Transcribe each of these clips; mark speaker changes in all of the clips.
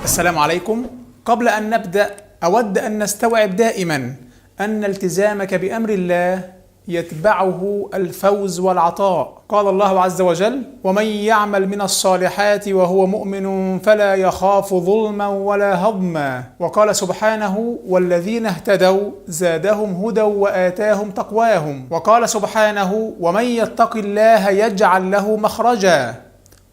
Speaker 1: السلام عليكم. قبل أن نبدأ أود أن نستوعب دائما أن التزامك بأمر الله يتبعه الفوز والعطاء. قال الله عز وجل: ومن يعمل من الصالحات وهو مؤمن فلا يخاف ظلما ولا هضما. وقال سبحانه: والذين اهتدوا زادهم هدى وآتاهم تقواهم. وقال سبحانه: ومن يتق الله يجعل له مخرجا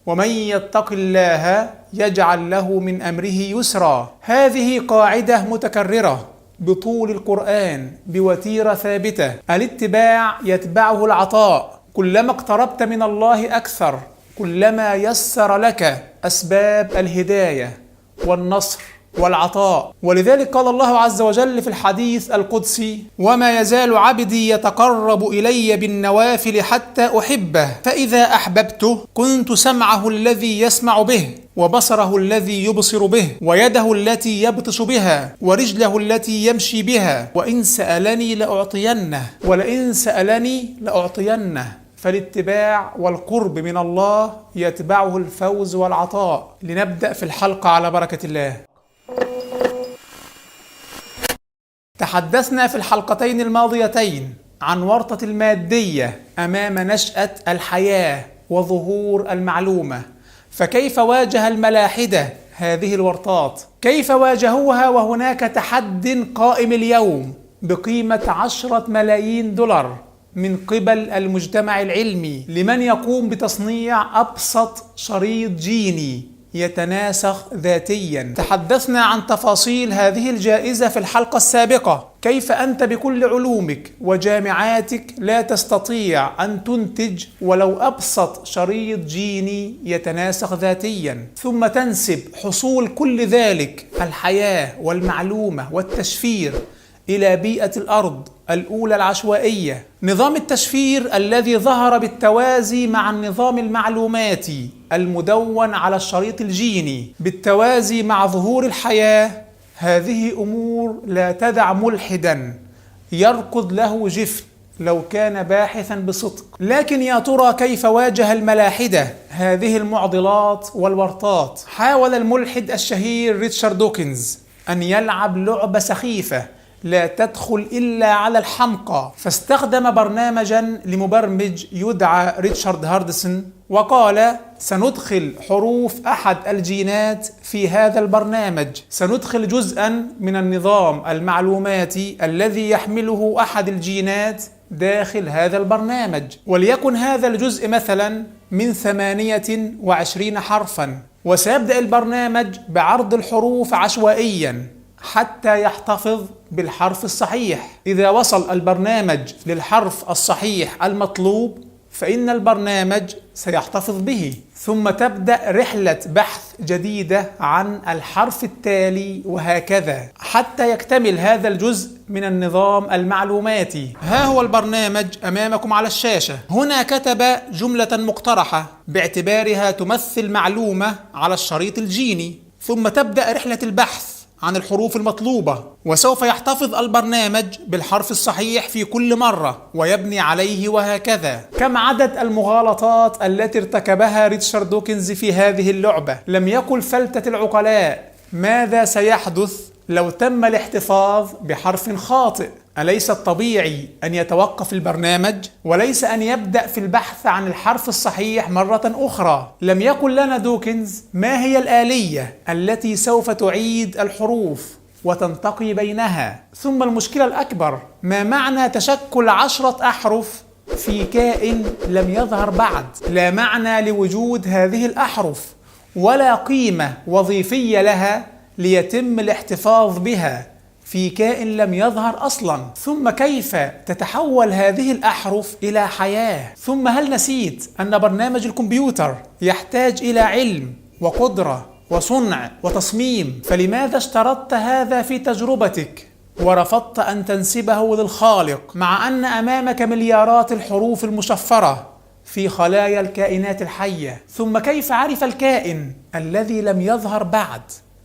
Speaker 1: ومن يتق الله يجعل له من أمره يسرا. هذه قاعدة متكررة بطول القرآن بوتيرة ثابتة: الاتباع يتبعه العطاء. كلما اقتربت من الله أكثر كلما يسر لك أسباب الهداية والنصر والعطاء. ولذلك قال الله عز وجل في الحديث القدسي: وما يزال عبدي يتقرب إلي بالنوافل حتى أحبه، فإذا أحببته كنت سمعه الذي يسمع به، وبصره الذي يبصر به، ويده التي يبطش بها، ورجله التي يمشي بها، وإن سألني لأعطينه، ولئن سألني لأعطينه. فالاتباع والقرب من الله يتبعه الفوز والعطاء. لنبدأ في الحلقة على بركة الله. تحدثنا في الحلقتين الماضيتين عن ورطة المادية أمام نشأة الحياة وظهور المعلومة، فكيف واجه الملاحدة هذه الورطات؟ كيف واجهوها وهناك تحد قائم اليوم بقيمة 10 ملايين دولار من قبل المجتمع العلمي لمن يقوم بتصنيع أبسط شريط جيني يتناسخ ذاتيا. تحدثنا عن تفاصيل هذه الجائزة في الحلقة السابقة، كيف أنت بكل علومك وجامعاتك لا تستطيع أن تنتج ولو أبسط شريط جيني يتناسخ ذاتيا، ثم تنسب حصول كل ذلك الحياة والمعلومة والتشفير إلى بيئة الأرض الأولى العشوائية. نظام التشفير الذي ظهر بالتوازي مع النظام المعلوماتي المدون على الشريط الجيني بالتوازي مع ظهور الحياة، هذه أمور لا تدع ملحدا يركض له جفن لو كان باحثا بصدق. لكن يا ترى كيف واجه الملاحدة هذه المعضلات والورطات؟ حاول الملحد الشهير ريتشارد دوكنز أن يلعب لعبة سخيفة لا تدخل إلا على الحمقى، فاستخدم برنامجا لمبرمج يدعى ريتشارد هاردسون، وقال: سندخل حروف أحد الجينات في هذا البرنامج، سندخل جزءا من النظام المعلوماتي الذي يحمله أحد الجينات داخل هذا البرنامج، وليكن هذا الجزء مثلا من 28 حرفا، وسيبدأ البرنامج بعرض الحروف عشوائيا حتى يحتفظ بالحرف الصحيح. إذا وصل البرنامج للحرف الصحيح المطلوب فإن البرنامج سيحتفظ به، ثم تبدأ رحلة بحث جديدة عن الحرف التالي، وهكذا حتى يكتمل هذا الجزء من النظام المعلوماتي. ها هو البرنامج أمامكم على الشاشة. هنا كتب جملة مقترحة باعتبارها تمثل معلومة على الشريط الجيني، ثم تبدأ رحلة البحث عن الحروف المطلوبة، وسوف يحتفظ البرنامج بالحرف الصحيح في كل مرة ويبني عليه، وهكذا. كم عدد المغالطات التي ارتكبها ريتشارد دوكنز في هذه اللعبة؟ لم يقل فلتة العقلاء: ماذا سيحدث لو تم الاحتفاظ بحرف خاطئ؟ أليس الطبيعي أن يتوقف البرنامج وليس أن يبدأ في البحث عن الحرف الصحيح مرة أخرى؟ لم يقل لنا دوكنز ما هي الآلية التي سوف تعيد الحروف وتنتقي بينها. ثم المشكلة الأكبر: ما معنى تشكل 10 أحرف في كائن لم يظهر بعد؟ لا معنى لوجود هذه الأحرف ولا قيمة وظيفية لها ليتم الاحتفاظ بها في كائن لم يظهر أصلا. ثم كيف تتحول هذه الأحرف إلى حياة؟ ثم هل نسيت أن برنامج الكمبيوتر يحتاج إلى علم وقدرة وصنع وتصميم؟ فلماذا اشترطت هذا في تجربتك ورفضت أن تنسبه للخالق، مع أن أمامك مليارات الحروف المشفرة في خلايا الكائنات الحية؟ ثم كيف عرف الكائن الذي لم يظهر بعد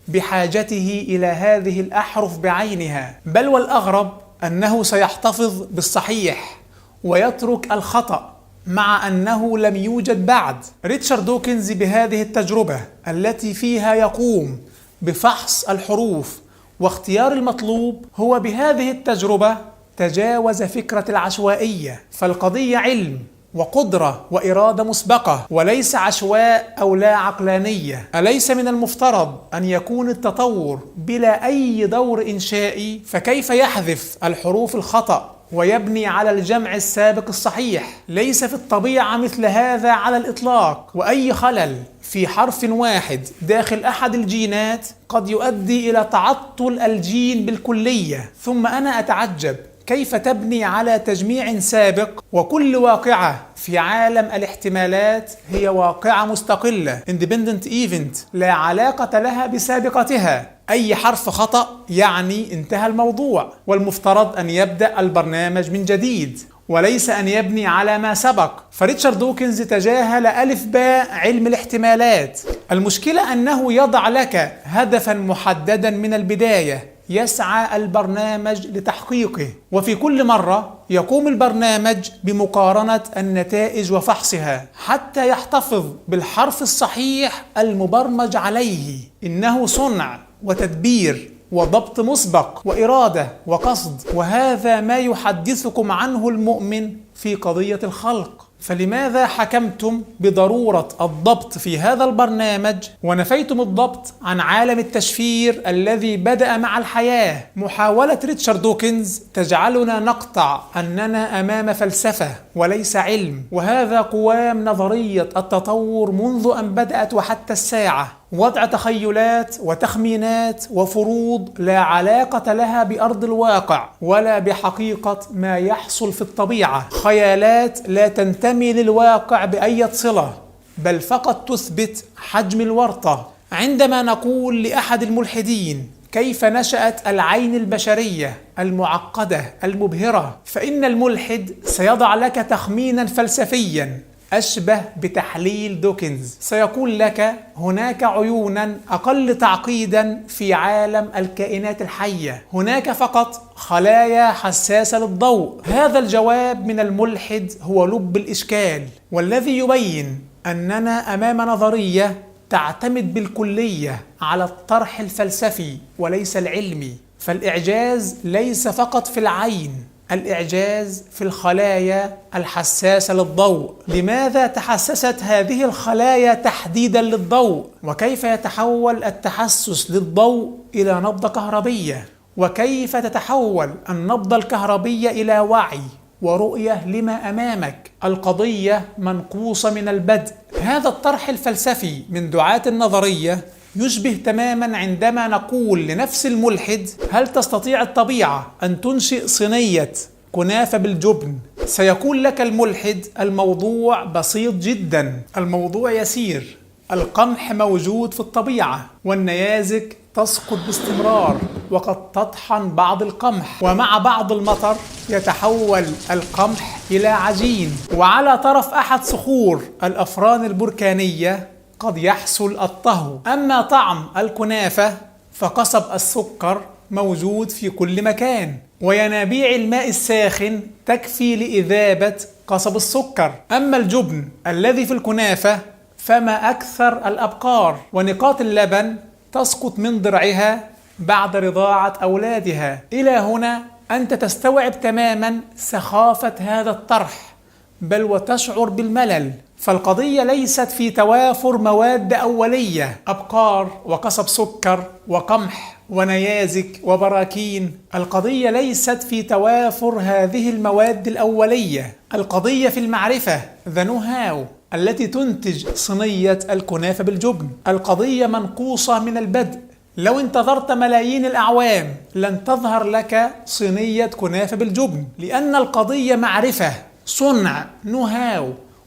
Speaker 1: بحاجته إلى هذه الأحرف بعينها؟ بل والأغرب أنه سيحتفظ بالصحيح ويترك الخطأ مع أنه لم يوجد بعد. ريتشارد دوكنز بهذه التجربة التي فيها يقوم بفحص الحروف واختيار المطلوب، هو بهذه التجربة تجاوز فكرة العشوائية، فالقضية علم وقدرة وإرادة مسبقة وليس عشواء أو لا عقلانية. أليس من المفترض أن يكون التطور بلا أي دور إنشائي؟ فكيف يحذف الحروف الخطأ ويبني على الجمع السابق الصحيح؟ ليس في الطبيعة مثل هذا على الإطلاق، وأي خلل في حرف واحد داخل أحد الجينات قد يؤدي إلى تعطل الجين بالكلية. ثم أنا أتعجب كيف تبني على تجميع سابق، وكل واقعة في عالم الاحتمالات هي واقعة مستقلة independent event لا علاقة لها بسابقتها. أي حرف خطأ يعني انتهى الموضوع، والمفترض أن يبدأ البرنامج من جديد وليس أن يبني على ما سبق. فريتشارد دوكنز تجاهل ألف باء علم الاحتمالات. المشكلة أنه يضع لك هدفا محددا من البداية يسعى البرنامج لتحقيقه، وفي كل مرة يقوم البرنامج بمقارنة النتائج وفحصها حتى يحتفظ بالحرف الصحيح المبرمج عليه. إنه صنع وتدبير وضبط مسبق وإرادة وقصد، وهذا ما يحدثكم عنه المؤمن في قضية الخلق. فلماذا حكمتم بضرورة الضبط في هذا البرنامج ونفيتم الضبط عن عالم التشفير الذي بدأ مع الحياة؟ محاولة ريتشارد دوكنز تجعلنا نقطع أننا أمام فلسفة وليس علم، وهذا قوام نظرية التطور منذ أن بدأت وحتى الساعة، وضع تخيلات وتخمينات وفروض لا علاقة لها بأرض الواقع ولا بحقيقة ما يحصل في الطبيعة، خيالات لا تنتمي للواقع بأي صلة، بل فقط تثبت حجم الورطة. عندما نقول لأحد الملحدين كيف نشأت العين البشرية المعقدة المبهرة، فإن الملحد سيضع لك تخمينا فلسفيا أشبه بتحليل دوكنز. سيقول لك هناك عيونا أقل تعقيدا في عالم الكائنات الحية، هناك فقط خلايا حساسة للضوء. هذا الجواب من الملحد هو لب الإشكال، والذي يبين أننا أمام نظرية تعتمد بالكلية على الطرح الفلسفي وليس العلمي. فالإعجاز ليس فقط في العين، الإعجاز في الخلايا الحساسة للضوء. لماذا تحسست هذه الخلايا تحديدا للضوء؟ وكيف يتحول التحسس للضوء إلى نبضة كهربية؟ وكيف تتحول النبضة الكهربية إلى وعي ورؤية لما أمامك؟ القضية منقوصة من البدء. هذا الطرح الفلسفي من دعاة النظرية يشبه تماما عندما نقول لنفس الملحد هل تستطيع الطبيعة أن تنشئ صينية كنافة بالجبن؟ سيقول لك الملحد الموضوع بسيط جدا، الموضوع يسير، القمح موجود في الطبيعة والنيازك تسقط باستمرار، وقد تطحن بعض القمح ومع بعض المطر يتحول القمح إلى عجين، وعلى طرف أحد صخور الأفران البركانية قد يحصل الطهو. أما طعم الكنافة فقصب السكر موجود في كل مكان، وينابيع الماء الساخن تكفي لإذابة قصب السكر. أما الجبن الذي في الكنافة فما أكثر الأبقار، ونقاط اللبن تسقط من ضرعها بعد رضاعة أولادها. إلى هنا أنت تستوعب تماما سخافة هذا الطرح، بل وتشعر بالملل. فالقضية ليست في توافر مواد أولية، أبقار وقصب سكر وقمح ونيازك وبراكين. القضية ليست في توافر هذه المواد الأولية، القضية في المعرفة the know-how التي تنتج صينية الكنافة بالجبن. القضية منقوصة من البدء. لو انتظرت ملايين الأعوام لن تظهر لك صينية كنافة بالجبن، لأن القضية معرفة، صنع know-how،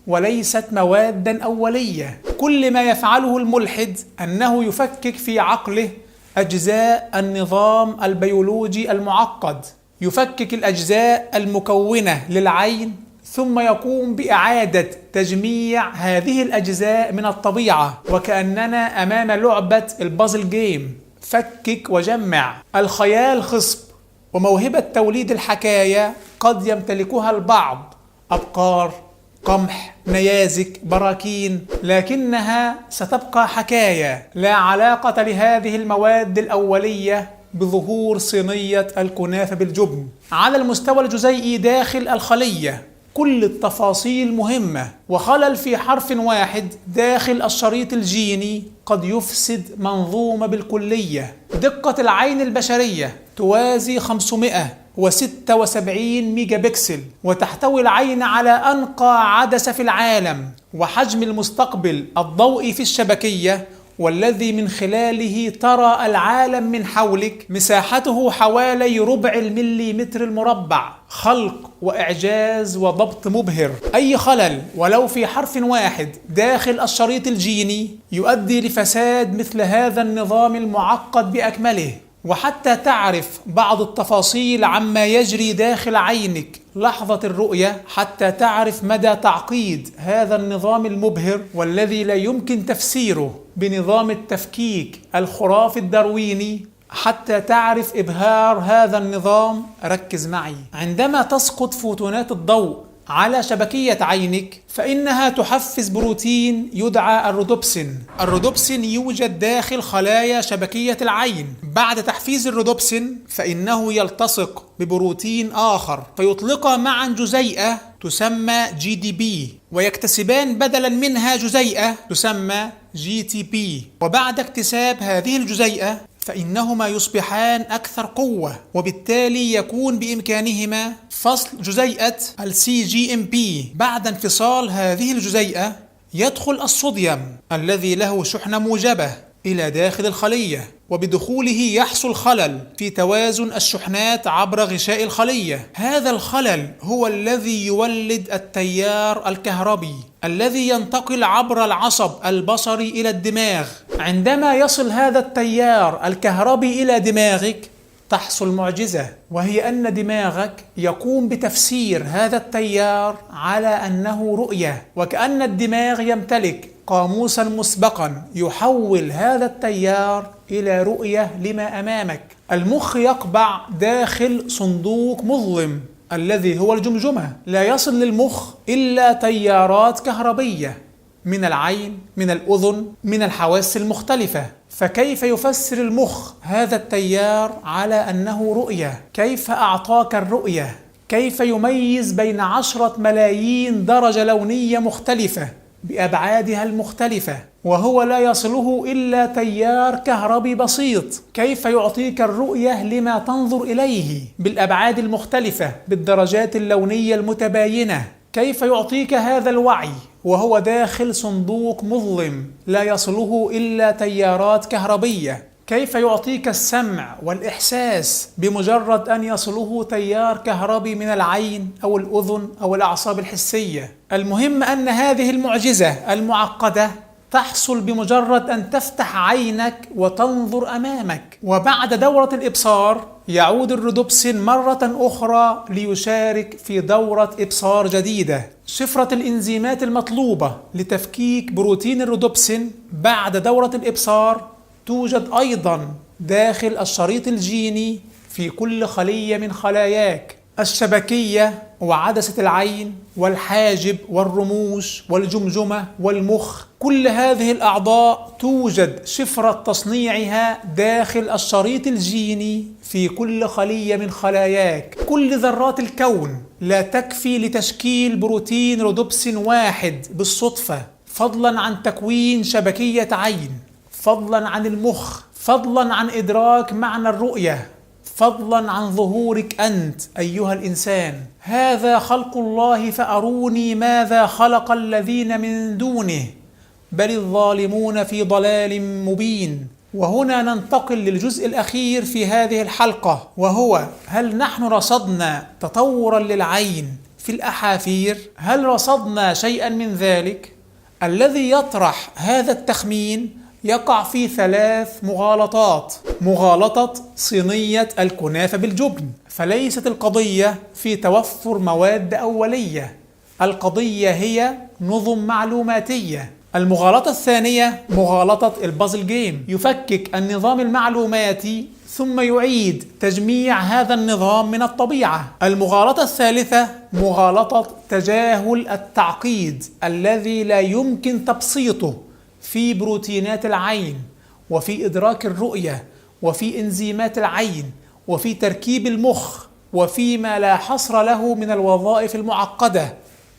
Speaker 1: وليست موادا أولية. كل ما يفعله الملحد أنه يفكك في عقله أجزاء النظام البيولوجي المعقد، يفكك الأجزاء المكونة للعين، ثم يقوم بإعادة تجميع هذه الأجزاء من الطبيعة، وكأننا أمام لعبة البازل جيم، فكك وجمع. الخيال خصب، وموهبة توليد الحكاية قد يمتلكها البعض، أبقار، قمح، نيازك، براكين، لكنها ستبقى حكاية لا علاقة لهذه المواد الأولية بظهور صينية الكنافة بالجبن. على المستوى الجزيئي داخل الخلية كل التفاصيل مهمة، وخلل في حرف واحد داخل الشريط الجيني قد يفسد منظومة بالكلية. دقة العين البشرية توازي 576 ميجا بكسل، وتحتوي العين على أنقى عدسة في العالم، وحجم المستقبل الضوئي في الشبكية والذي من خلاله ترى العالم من حولك مساحته حوالي ربع المليمتر المربع. خلق وإعجاز وضبط مبهر. أي خلل ولو في حرف واحد داخل الشريط الجيني يؤدي لفساد مثل هذا النظام المعقد بأكمله. وحتى تعرف بعض التفاصيل عما يجري داخل عينك لحظة الرؤية، حتى تعرف مدى تعقيد هذا النظام المبهر والذي لا يمكن تفسيره بنظام التفكيك الخرافي الدارويني، حتى تعرف إبهار هذا النظام. ركز معي. عندما تسقط فوتونات الضوء على شبكية عينك فإنها تحفز بروتين يدعى الرودوبسين. الرودوبسين يوجد داخل خلايا شبكية العين. بعد تحفيز الرودوبسين فإنه يلتصق ببروتين آخر فيطلق معا جزيئة تسمى GDP، ويكتسبان بدلا منها جزيئة تسمى GTP. وبعد اكتساب هذه الجزيئة فإنهما يصبحان أكثر قوة، وبالتالي يكون بإمكانهما فصل جزيئة CGMP. بعد انفصال هذه الجزيئة يدخل الصوديوم الذي له شحنة موجبة إلى داخل الخلية، وبدخوله يحصل خلل في توازن الشحنات عبر غشاء الخلية. هذا الخلل هو الذي يولد التيار الكهربي الذي ينتقل عبر العصب البصري إلى الدماغ. عندما يصل هذا التيار الكهربي إلى دماغك تحصل معجزة، وهي أن دماغك يقوم بتفسير هذا التيار على أنه رؤية، وكأن الدماغ يمتلك قاموسا مسبقا يحول هذا التيار إلى رؤية لما أمامك. المخ يقبع داخل صندوق مظلم الذي هو الجمجمة. لا يصل للمخ إلا تيارات كهربية من العين، من الأذن، من الحواس المختلفة. فكيف يفسر المخ هذا التيار على أنه رؤية؟ كيف أعطاك الرؤية؟ كيف يميز بين 10 ملايين درجة لونية مختلفة بأبعادها المختلفة وهو لا يصله إلا تيار كهربي بسيط؟ كيف يعطيك الرؤية لما تنظر إليه بالأبعاد المختلفة بالدرجات اللونية المتباينة؟ كيف يعطيك هذا الوعي وهو داخل صندوق مظلم لا يصله إلا تيارات كهربية؟ كيف يعطيك السمع والإحساس بمجرد أن يصله تيار كهربي من العين أو الأذن أو الأعصاب الحسية؟ المهم أن هذه المعجزة المعقدة تحصل بمجرد أن تفتح عينك وتنظر أمامك. وبعد دورة الإبصار يعود الرودوبسين مرة أخرى ليشارك في دورة إبصار جديدة. شفرة الإنزيمات المطلوبة لتفكيك بروتين الرودوبسين بعد دورة الإبصار توجد أيضا داخل الشريط الجيني في كل خلية من خلاياك. الشبكية وعدسة العين والحاجب والرموش والجمجمة والمخ، كل هذه الأعضاء توجد شفرة تصنيعها داخل الشريط الجيني في كل خلية من خلاياك. كل ذرات الكون لا تكفي لتشكيل بروتين رودوبسين واحد بالصدفة، فضلا عن تكوين شبكية عين، فضلا عن المخ، فضلا عن إدراك معنى الرؤية، فضلا عن ظهورك أنت أيها الإنسان. هذا خلق الله فأروني ماذا خلق الذين من دونه بل الظالمون في ضلال مبين. وهنا ننتقل للجزء الأخير في هذه الحلقة، وهو هل نحن رصدنا تطورا للعين في الأحافير؟ هل رصدنا شيئا من ذلك؟ الذي يطرح هذا التخمين يقع في 3 مغالطات. مغالطة صينية الكنافة بالجبن. فليست القضية في توفر مواد أولية، القضية هي نظم معلوماتية. المغالطة الثانية مغالطة البازل جيم، يفكك النظام المعلوماتي ثم يعيد تجميع هذا النظام من الطبيعة. المغالطة الثالثة مغالطة تجاهل التعقيد الذي لا يمكن تبسيطه في بروتينات العين وفي إدراك الرؤية وفي إنزيمات العين وفي تركيب المخ وفيما لا حصر له من الوظائف المعقدة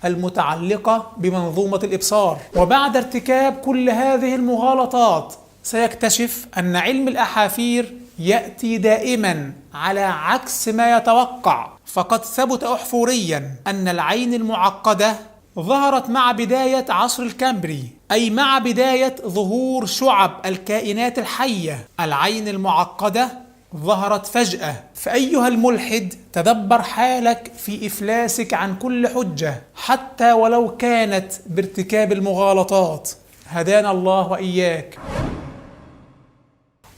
Speaker 1: المتعلقة بمنظومة الإبصار. وبعد ارتكاب كل هذه المغالطات سيكتشف أن علم الأحافير يأتي دائما على عكس ما يتوقع، فقد ثبت أحفوريا أن العين المعقدة ظهرت مع بداية عصر الكامبري، أي مع بداية ظهور شعب الكائنات الحية. العين المعقدة ظهرت فجأة، فأيها الملحد تدبر حالك في إفلاسك عن كل حجة حتى ولو كانت بارتكاب المغالطات. هدانا الله وإياك.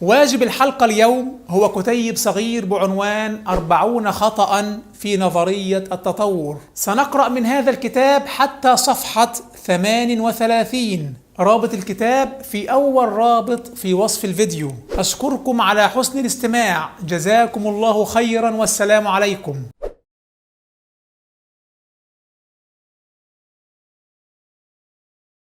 Speaker 1: واجب الحلقة اليوم هو كتيب صغير بعنوان 40 خطأ في نظرية التطور. سنقرأ من هذا الكتاب حتى صفحة 38. رابط الكتاب في أول رابط في وصف الفيديو. أشكركم على حسن الاستماع، جزاكم الله خيرا والسلام عليكم.